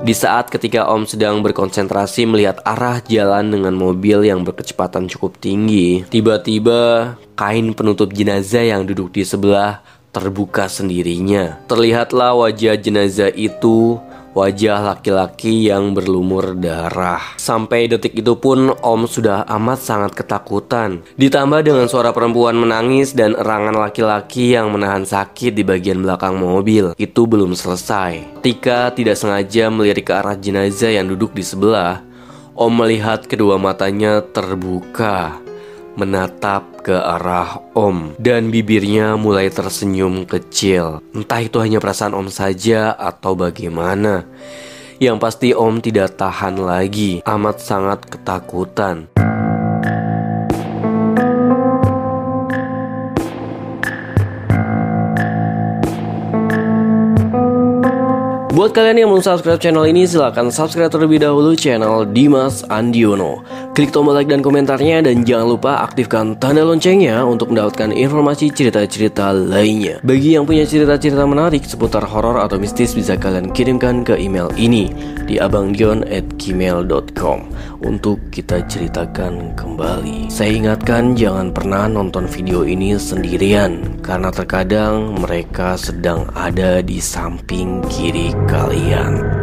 Di saat ketika Om sedang berkonsentrasi melihat arah jalan dengan mobil yang berkecepatan cukup tinggi, tiba-tiba kain penutup jenazah yang duduk di sebelah terbuka sendirinya. Terlihatlah wajah jenazah itu, wajah laki-laki yang berlumur darah. Sampai detik itu pun Om sudah amat sangat ketakutan. Ditambah dengan suara perempuan menangis dan erangan laki-laki yang menahan sakit di bagian belakang mobil. Itu belum selesai. Ketika tidak sengaja melirik ke arah jenazah yang duduk di sebelah, Om melihat kedua matanya terbuka, menatap ke arah Om, dan bibirnya mulai tersenyum kecil. Entah itu hanya perasaan Om saja atau bagaimana. Yang pasti Om tidak tahan lagi, amat sangat ketakutan. Buat kalian yang belum subscribe channel ini, silahkan subscribe terlebih dahulu channel Dimas Andiono. Klik tombol like dan komentarnya, dan jangan lupa aktifkan tanda loncengnya untuk mendapatkan informasi cerita-cerita lainnya. Bagi yang punya cerita-cerita menarik seputar horor atau mistis, bisa kalian kirimkan ke email ini di abangdion@gmail.com untuk kita ceritakan kembali. Saya ingatkan, jangan pernah nonton video ini sendirian, karena terkadang mereka sedang ada di samping kiri kalian.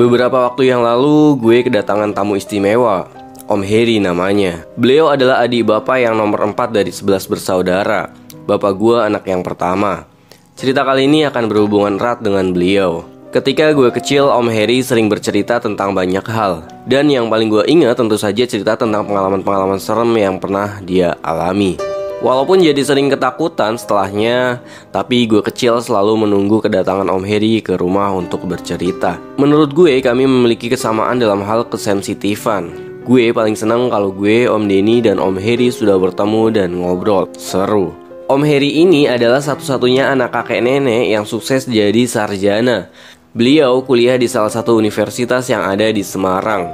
Beberapa waktu yang lalu gue kedatangan tamu istimewa, Om Heri namanya. Beliau adalah adik bapak yang nomor 4 dari 11 bersaudara. Bapak gue anak yang pertama. Cerita kali ini akan berhubungan erat dengan beliau. Ketika gue kecil, Om Heri sering bercerita tentang banyak hal. Dan yang paling gue ingat tentu saja cerita tentang pengalaman-pengalaman serem yang pernah dia alami. Walaupun jadi sering ketakutan setelahnya, tapi gue kecil selalu menunggu kedatangan Om Heri ke rumah untuk bercerita. Menurut gue, kami memiliki kesamaan dalam hal kesensitifan. Gue paling senang kalau gue, Om Denny, dan Om Heri sudah bertemu dan ngobrol. Seru. Om Heri ini adalah satu-satunya anak kakek nenek yang sukses jadi sarjana. Beliau kuliah di salah satu universitas yang ada di Semarang.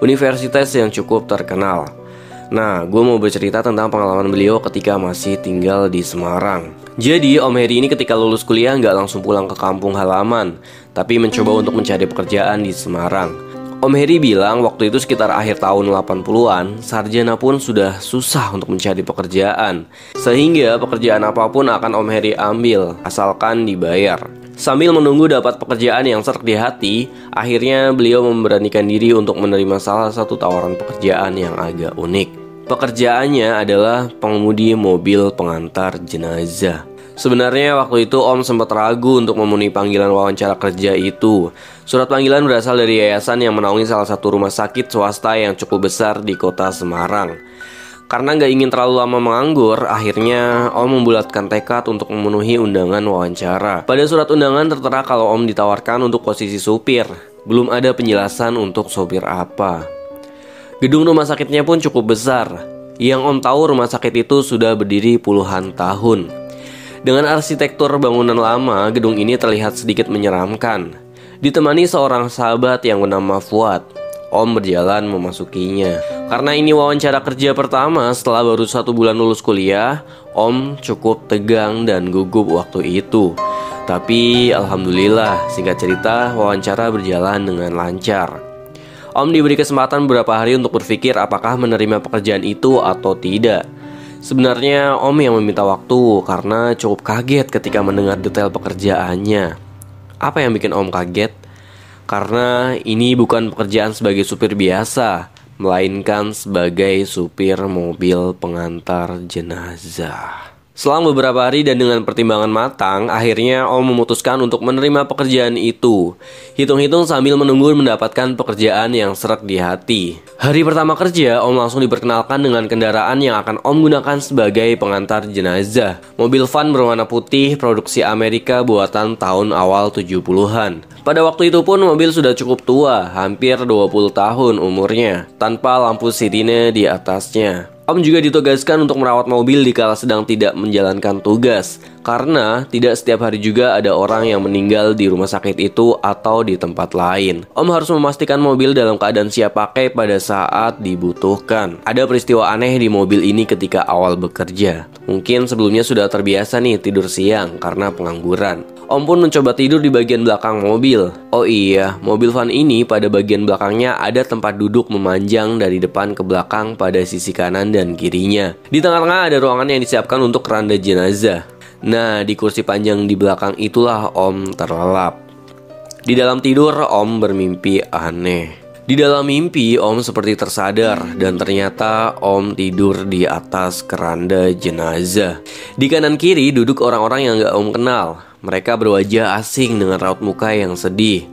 Universitas yang cukup terkenal. Nah, gue mau bercerita tentang pengalaman beliau ketika masih tinggal di Semarang. Jadi, Om Heri ini ketika lulus kuliah nggak langsung pulang ke kampung halaman, tapi mencoba untuk mencari pekerjaan di Semarang. Om Heri bilang waktu itu sekitar akhir tahun 80-an, sarjana pun sudah susah untuk mencari pekerjaan. Sehingga pekerjaan apapun akan Om Heri ambil, asalkan dibayar. Sambil menunggu dapat pekerjaan yang serak di hati, akhirnya beliau memberanikan diri untuk menerima salah satu tawaran pekerjaan yang agak unik. Pekerjaannya adalah pengemudi mobil pengantar jenazah. Sebenarnya waktu itu Om sempat ragu untuk memenuhi panggilan wawancara kerja itu. Surat panggilan berasal dari yayasan yang menaungi salah satu rumah sakit swasta yang cukup besar di kota Semarang. Karena gak ingin terlalu lama menganggur, akhirnya Om membulatkan tekad untuk memenuhi undangan wawancara. Pada surat undangan tertera kalau Om ditawarkan untuk posisi supir. Belum ada penjelasan untuk sopir apa. Gedung rumah sakitnya pun cukup besar. Yang Om tahu, rumah sakit itu sudah berdiri puluhan tahun. Dengan arsitektur bangunan lama, gedung ini terlihat sedikit menyeramkan. Ditemani seorang sahabat yang bernama Fuad, Om berjalan memasukinya. Karena ini wawancara kerja pertama setelah baru 1 bulan lulus kuliah, Om cukup tegang dan gugup waktu itu. Tapi alhamdulillah, singkat cerita, wawancara berjalan dengan lancar. Om diberi kesempatan beberapa hari untuk berpikir apakah menerima pekerjaan itu atau tidak. Sebenarnya Om yang meminta waktu karena cukup kaget ketika mendengar detail pekerjaannya. Apa yang bikin Om kaget? Karena ini bukan pekerjaan sebagai supir biasa, melainkan sebagai supir mobil pengantar jenazah. Selang beberapa hari dan dengan pertimbangan matang, akhirnya Om memutuskan untuk menerima pekerjaan itu. Hitung-hitung sambil menunggu mendapatkan pekerjaan yang serak di hati. Hari pertama kerja, Om langsung diperkenalkan dengan kendaraan yang akan Om gunakan sebagai pengantar jenazah. Mobil van berwarna putih, produksi Amerika buatan tahun awal 70-an. Pada waktu itu pun mobil sudah cukup tua, hampir 20 tahun umurnya, tanpa lampu sirine di atasnya. Om juga ditugaskan untuk merawat mobil dikala sedang tidak menjalankan tugas, karena tidak setiap hari juga ada orang yang meninggal di rumah sakit itu atau di tempat lain. Om harus memastikan mobil dalam keadaan siap pakai pada saat dibutuhkan. Ada peristiwa aneh di mobil ini ketika awal bekerja. Mungkin sebelumnya sudah terbiasa nih tidur siang karena pengangguran. Om pun mencoba tidur di bagian belakang mobil. Oh iya, mobil van ini pada bagian belakangnya ada tempat duduk memanjang dari depan ke belakang pada sisi kanan dan kirinya. Di tengah-tengah ada ruangan yang disiapkan untuk keranda jenazah. Nah, di kursi panjang di belakang itulah Om terlelap. Di dalam tidur, Om bermimpi aneh. Di dalam mimpi, Om seperti tersadar dan ternyata Om tidur di atas keranda jenazah. Di kanan kiri duduk orang-orang yang gak Om kenal. Mereka berwajah asing dengan raut muka yang sedih.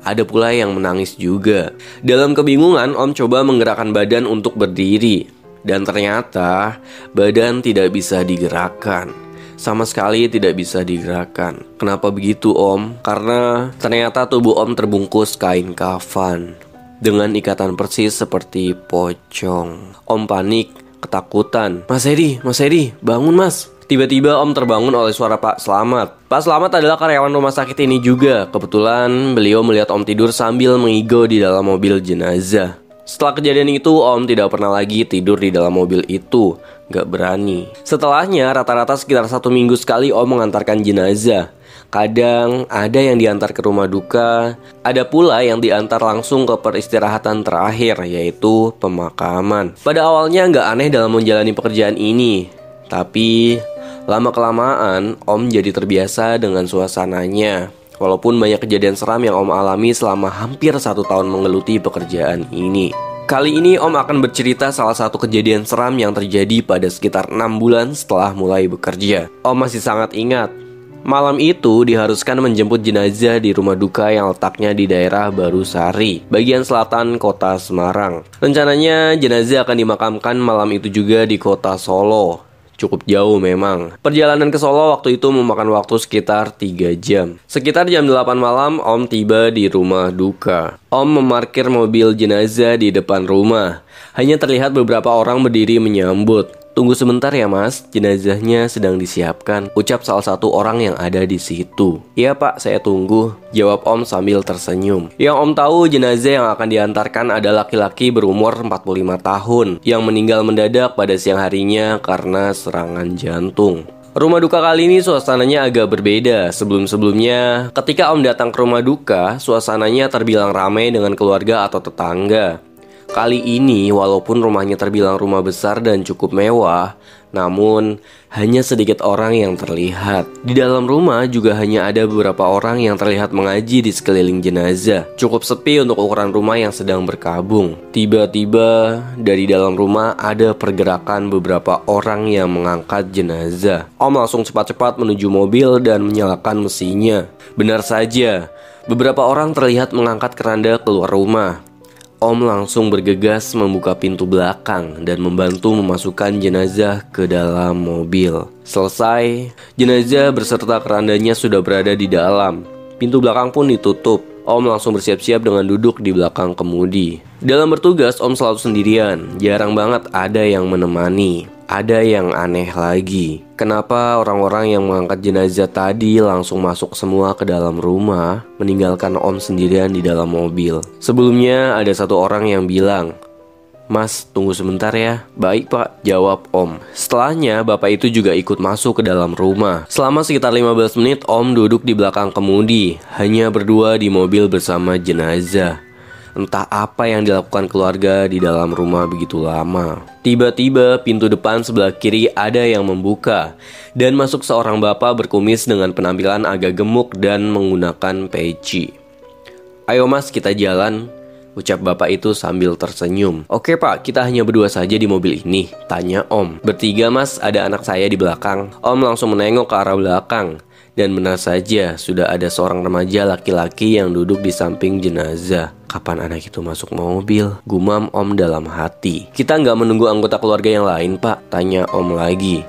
Ada pula yang menangis juga. Dalam kebingungan, Om coba menggerakkan badan untuk berdiri. Dan ternyata badan tidak bisa digerakkan. Sama sekali tidak bisa digerakkan. Kenapa begitu, Om? Karena ternyata tubuh Om terbungkus kain kafan dengan ikatan persis seperti pocong. Om panik, ketakutan. Mas Hedi, bangun mas. Tiba-tiba Om terbangun oleh suara Pak Slamet. Pak Slamet adalah karyawan rumah sakit ini juga. Kebetulan beliau melihat Om tidur sambil mengigau di dalam mobil jenazah. Setelah kejadian itu, Om tidak pernah lagi tidur di dalam mobil itu. Gak berani. Setelahnya, rata-rata sekitar 1 minggu sekali Om mengantarkan jenazah. Kadang ada yang diantar ke rumah duka, ada pula yang diantar langsung ke peristirahatan terakhir, yaitu pemakaman. Pada awalnya gak aneh dalam menjalani pekerjaan ini, tapi lama-kelamaan Om jadi terbiasa dengan suasananya. Walaupun banyak kejadian seram yang Om alami selama hampir 1 tahun menggeluti pekerjaan ini. Kali ini Om akan bercerita salah satu kejadian seram yang terjadi pada sekitar 6 bulan setelah mulai bekerja. Om masih sangat ingat. Malam itu diharuskan menjemput jenazah di rumah duka yang letaknya di daerah Barusari, bagian selatan kota Semarang. Rencananya jenazah akan dimakamkan malam itu juga di kota Solo. Cukup jauh memang. Perjalanan ke Solo waktu itu memakan waktu sekitar 3 jam. Sekitar jam 8 malam Om tiba di rumah duka. Om memarkir mobil jenazah di depan rumah. Hanya terlihat beberapa orang berdiri menyambut. Tunggu sebentar ya mas, jenazahnya sedang disiapkan, ucap salah satu orang yang ada di situ. Iya pak, saya tunggu, jawab Om sambil tersenyum. Yang Om tahu jenazah yang akan diantarkan adalah laki-laki berumur 45 tahun yang meninggal mendadak pada siang harinya karena serangan jantung. Rumah duka kali ini suasananya agak berbeda. Sebelum-sebelumnya, ketika Om datang ke rumah duka, suasananya terbilang ramai dengan keluarga atau tetangga. Kali ini, walaupun rumahnya terbilang rumah besar dan cukup mewah, namun hanya sedikit orang yang terlihat. Di dalam rumah juga hanya ada beberapa orang yang terlihat mengaji di sekeliling jenazah. Cukup sepi untuk ukuran rumah yang sedang berkabung. Tiba-tiba, dari dalam rumah ada pergerakan beberapa orang yang mengangkat jenazah. Om langsung cepat-cepat menuju mobil dan menyalakan mesinnya. Benar saja, beberapa orang terlihat mengangkat keranda keluar rumah. Om langsung bergegas membuka pintu belakang dan membantu memasukkan jenazah ke dalam mobil. Selesai, jenazah beserta kerandanya sudah berada di dalam. Pintu belakang pun ditutup. Om langsung bersiap-siap dengan duduk di belakang kemudi. Dalam bertugas, Om selalu sendirian. Jarang banget ada yang menemani. Ada yang aneh lagi. Kenapa orang-orang yang mengangkat jenazah tadi langsung masuk semua ke dalam rumah, meninggalkan Om sendirian di dalam mobil? Sebelumnya ada satu orang yang bilang, "Mas, tunggu sebentar ya." "Baik pak," jawab Om. Setelahnya bapak itu juga ikut masuk ke dalam rumah. Selama sekitar 15 menit Om duduk di belakang kemudi, hanya berdua di mobil bersama jenazah. Entah apa yang dilakukan keluarga di dalam rumah begitu lama. Tiba-tiba pintu depan sebelah kiri ada yang membuka, dan masuk seorang bapak berkumis dengan penampilan agak gemuk dan menggunakan peci. "Ayo mas, kita jalan," ucap bapak itu sambil tersenyum. "Oke pak, kita hanya berdua saja di mobil ini," tanya Om. "Bertiga mas, ada anak saya di belakang." Om langsung menengok ke arah belakang. Dan benar saja, sudah ada seorang remaja laki-laki yang duduk di samping jenazah. Kapan anak itu masuk mobil? Gumam Om dalam hati. "Kita nggak menunggu anggota keluarga yang lain pak?" tanya Om lagi.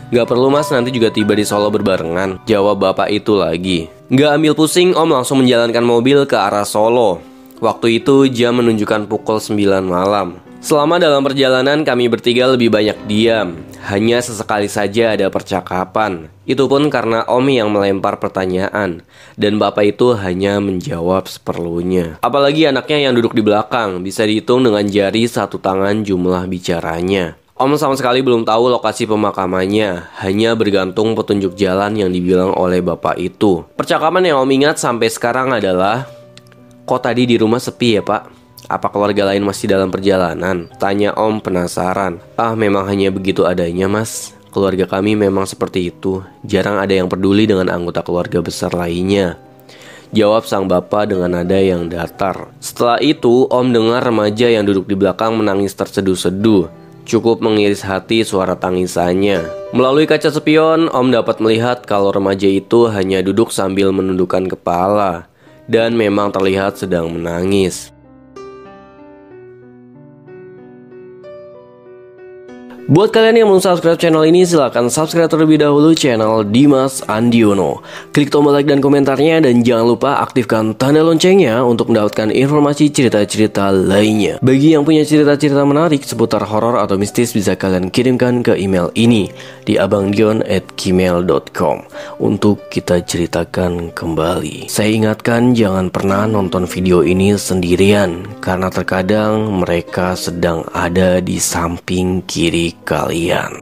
"Nggak perlu mas, nanti juga tiba di Solo berbarengan," jawab bapak itu lagi. Nggak ambil pusing, Om langsung menjalankan mobil ke arah Solo. Waktu itu jam menunjukkan pukul 9 malam. Selama dalam perjalanan kami bertiga lebih banyak diam. Hanya sesekali saja ada percakapan. Itu pun karena Om yang melempar pertanyaan dan Bapak itu hanya menjawab seperlunya. Apalagi anaknya yang duduk di belakang, bisa dihitung dengan jari satu tangan jumlah bicaranya. Om sama sekali belum tahu lokasi pemakamannya, hanya bergantung petunjuk jalan yang dibilang oleh Bapak itu. Percakapan yang Om ingat sampai sekarang adalah, "Kok tadi di rumah sepi ya Pak? Apa keluarga lain masih dalam perjalanan?" Tanya Om penasaran. Memang hanya begitu adanya Mas. Keluarga kami memang seperti itu. Jarang ada yang peduli dengan anggota keluarga besar lainnya, jawab sang bapak dengan nada yang datar. Setelah itu Om dengar remaja yang duduk di belakang menangis terseduh-seduh. Cukup mengiris hati suara tangisannya. Melalui kaca spion Om dapat melihat kalau remaja itu hanya duduk sambil menundukkan kepala dan memang terlihat sedang menangis. Buat kalian yang belum subscribe channel ini, silahkan subscribe terlebih dahulu channel Dimas Andiono. Klik tombol like dan komentarnya, dan jangan lupa aktifkan tanda loncengnya untuk mendapatkan informasi cerita-cerita lainnya. Bagi yang punya cerita-cerita menarik seputar horor atau mistis, bisa kalian kirimkan ke email ini di abangdion@gmail.com untuk kita ceritakan kembali. Saya ingatkan jangan pernah nonton video ini sendirian, karena terkadang mereka sedang ada di samping kiri kalian.